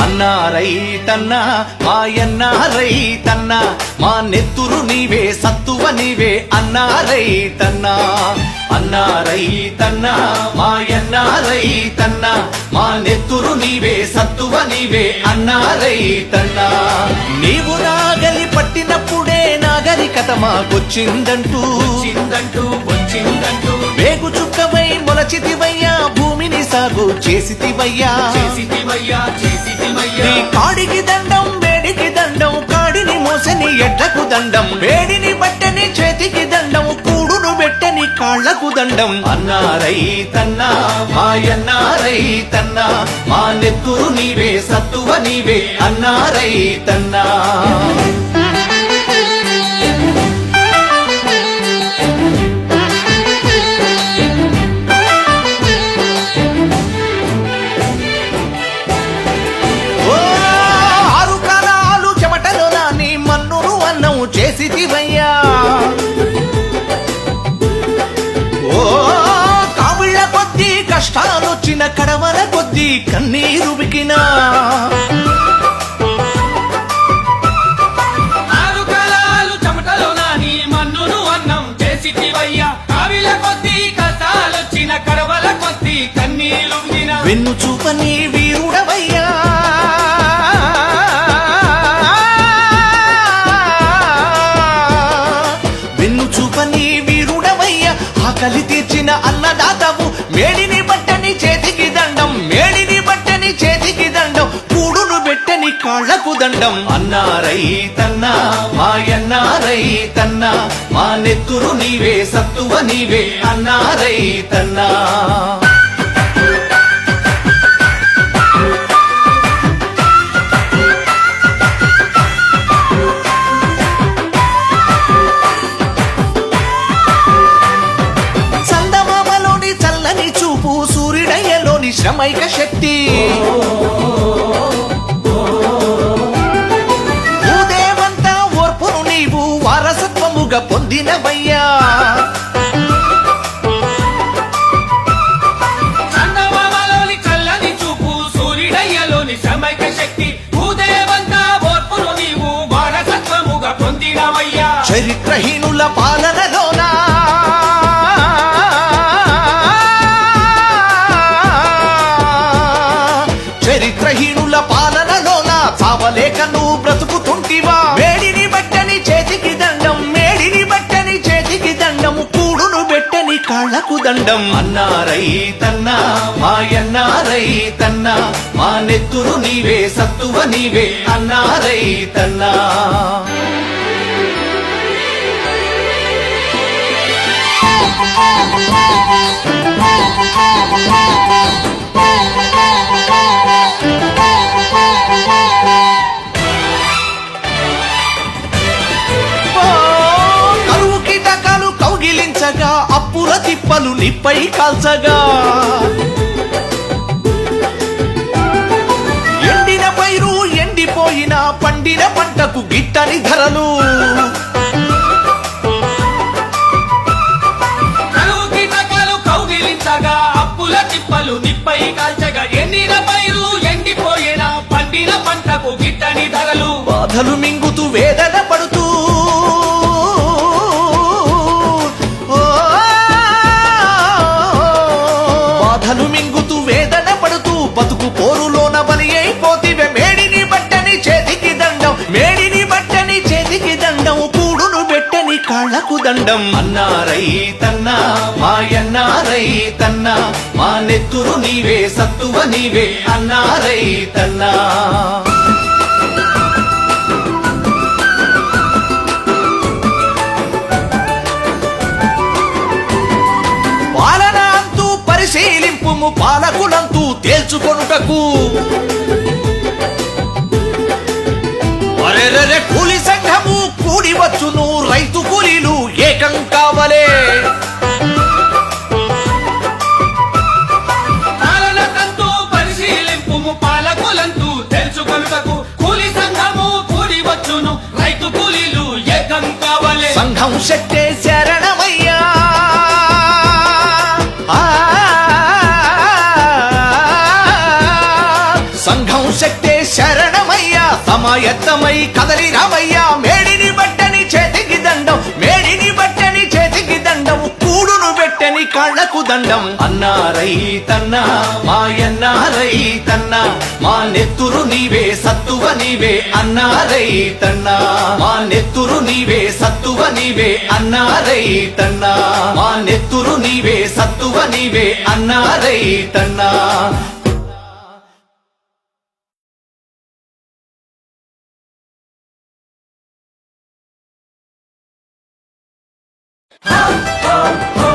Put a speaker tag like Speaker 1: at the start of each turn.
Speaker 1: అన్నా రైతన్నా మాయన్నా రైతన్నా మా నెత్తురు నీవే సత్తువ నీవే అన్నా రైతన్నా అన్నా రైతన్నా మాయన్నా రైతన్నా మా నెత్తురు నీవే సత్తువ నీవే అన్నా రైతన్నా నీవు నాగలి పట్టినప్పుడే నాగరికత మాకొచ్చిందంటూ వచ్చిందంటూ వేగు చుక్కవై మొలచితివయ్యా భూమిని సాగు చేసితివయ్యా నీ కాడికి దండం వేడికి దండం కాడిని మోసని ఎడ్లకు దండం వేడిని బట్టని చేతికి దండం కూడును పెట్టని కాళ్లకు దండం అన్నా రైతన్నా మాయన్నా రైతన్నా మా నెత్తురు నీవే సత్తువ నీవే అన్నా రైతన్నా చేసితివయ్యా ఓ కావిళ్ళ కొద్దీ కష్టాలొచ్చిన కడవల కొద్దీ కన్నీరు బికినా
Speaker 2: చెమటలోని మన్నును అన్నం చేసితివయ్యా కావిళ్ళ కొద్దీ కష్టాలొచ్చిన కడవల కొద్దీ కన్నీరు బికినా
Speaker 1: వెన్ను చూపని వీరుడవయ్యా ఆకలి తీర్చిన అన్నదాతవు మేడిని బట్టని చేతికి దండం మేడిని బట్టని చేతికి దండం కూడును పెట్టని కాళ్లకు దండం అన్నా రైతన్నా మాయన్నా రైతన్నా మా నెత్తురు నీవే సత్తువ నీవే అన్నా రైతన్నా సూర్యుడయ్యలోని శ్రమైక శక్తి భూదేవంతా ఓర్పును నీవు వారసత్వముగా పొందినవయ్యా
Speaker 2: చందమామలోని చల్లని చూపు సూర్యుడయ్యలోని శ్రమైక శక్తి భూదేవంతా ఓర్పును నీవు వారసత్వముగా పొందినవయ్యా
Speaker 1: చరిత్రహీనుల పాలనలోనా చరిత్రహీనుల పాలనలోనా చావలేక నువ్వు బ్రతుకుతుంటివా మేడిని బట్టని చేతికి దండం మేడిని బట్టని చేతికి దండం కూడును పెట్టని కాళ్లకు దండం అన్నా రైతన్నా మాయన్నా రైతన్నా మా నెత్తురు నీవే సత్తువ నీవే అన్నా రైతన్నా కరువు కీటకాలు కౌగిలించగా అప్పుల తిప్పలు నిప్పై కాల్చగా ఎండిన పైరు ఎండిపోయిన పండిన పంటకు గిట్టని ధరలు
Speaker 2: అప్పుల తిప్పలు నిప్పై కాల్చగా ఎండిన పైరు ఎండిపోయిన పండిన పంటకు గిట్టని ధరలు
Speaker 1: బాధలు మింగుతూ వేదన పడుతూ బాధలు మింగుతూ వేదన పడుతూ బతుకు పోరులోన బలి అయిపోతివే మేడిని బట్టని చేతికి దండం మేడిని బట్టని చేతికి దండం కూడును పెట్టని కాళ్లకు దండం అన్నా రైతన్నా మాయన్నా రైతన్నా మా నెత్తురు నీవే సత్తువ నీవే అన్నా రైతన్నా పాలన అంతూ పరిశీలింపుము పాలకులంతూ తేల్చుకొనుటకు అరెరెరె కూలి సంఘము కూడి వచ్చును రైతు కూలీలు ఏకం కావలే
Speaker 2: పాలనకంతూ పరిశీలింపుము పాలకులంతూ తెలుసుకొనుటకు కూలి సంఘము కూడి వచ్చును రైతు కూలీలు ఏకం కావలే
Speaker 1: సంఘం శక్తే శరణమయ్యా ఆ, సంఘం శక్తే శరణమయ్యా సమాయత్తమై కదలి రామయ్యా మేడిని బట్టని చేతికి దండం మేడిని బట్టని చేతికి దండం కూడును పెట్టని కాళ్లకు దండం అన్నారై తన్నా మాయన్నారై తన్నా మా నెత్తురు నీవే సత్తువ నీవే అన్నారై తన్నా మా నెత్తురు నీవే సత్తువ నీవే అన్నారై తన్నా మా నెత్తురు నీవే సత్తువ నీవే అన్నారై తన్నా
Speaker 2: హో